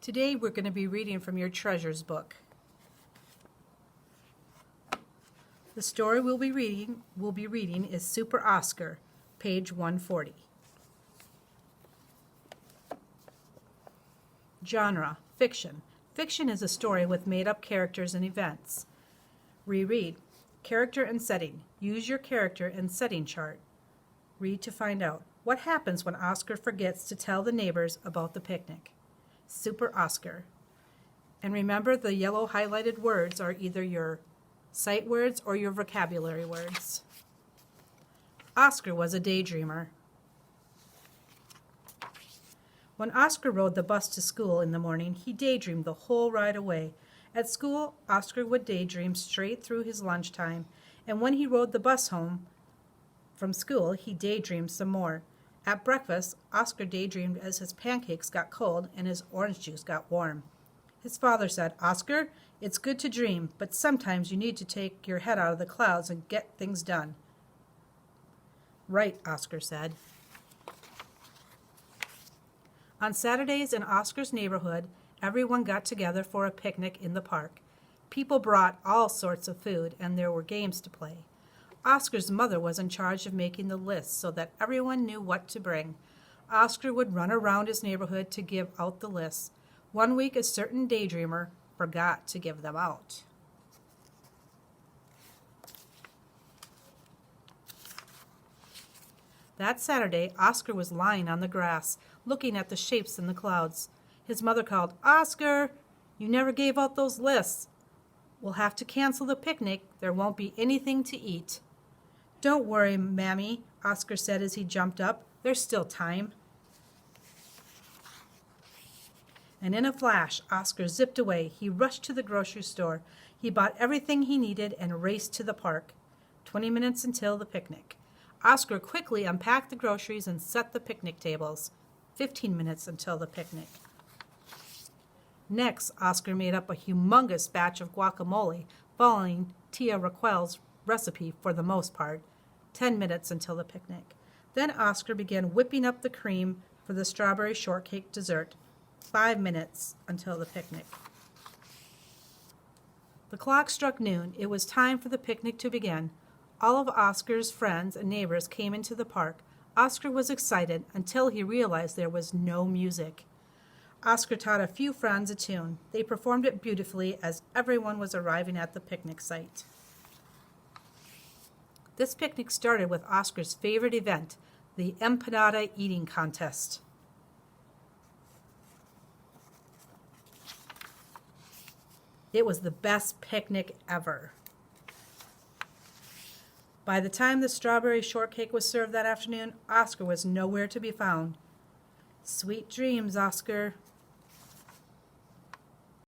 Today we're going to be reading from your Treasures book. The story we'll be reading is Super Oscar, page 140. Genre: fiction. Fiction is a story with made-up characters and events. Reread: character and setting. Use your character and setting chart. Read to find out what happens when Oscar forgets to tell the neighbors about the picnic. Super Oscar. And remember, the yellow highlighted words are either your sight words or your vocabulary words. Oscar was a daydreamer. When Oscar rode the bus to school in the morning, he daydreamed the whole ride away. At school, Oscar would daydream straight through his lunchtime, and when he rode the bus home from school, he daydreamed some more. At breakfast, Oscar daydreamed as his pancakes got cold and his orange juice got warm. His father said, "Oscar, it's good to dream, but sometimes you need to take your head out of the clouds and get things done." "Right," Oscar said. On Saturdays in Oscar's neighborhood, everyone got together for a picnic in the park. People brought all sorts of food, and there were games to play. Oscar's mother was in charge of making the list so that everyone knew what to bring. Oscar would run around his neighborhood to give out the lists. One week, a certain daydreamer forgot to give them out. That Saturday, Oscar was lying on the grass, looking at the shapes in the clouds. His mother called, "Oscar, you never gave out those lists. We'll have to cancel the picnic. There won't be anything to eat." "Don't worry, Mammy," Oscar said as he jumped up. "There's still time." And in a flash, Oscar zipped away. He rushed to the grocery store. He bought everything he needed and raced to the park. 20 minutes until the picnic. Oscar quickly unpacked the groceries and set the picnic tables. 15 minutes until the picnic. Next, Oscar made up a humongous batch of guacamole, following Tia Raquel's recipe for the most part. 10 minutes until the picnic. Then Oscar began whipping up the cream for the strawberry shortcake dessert. 5 minutes until the picnic. The clock struck noon. It was time for the picnic to begin. All of Oscar's friends and neighbors came into the park. Oscar was excited until he realized there was no music. Oscar taught a few friends a tune. They performed it beautifully as everyone was arriving at the picnic site. This picnic started with Oscar's favorite event, the empanada eating contest. It was the best picnic ever. By the time the strawberry shortcake was served that afternoon, Oscar was nowhere to be found. "Sweet dreams, Oscar,"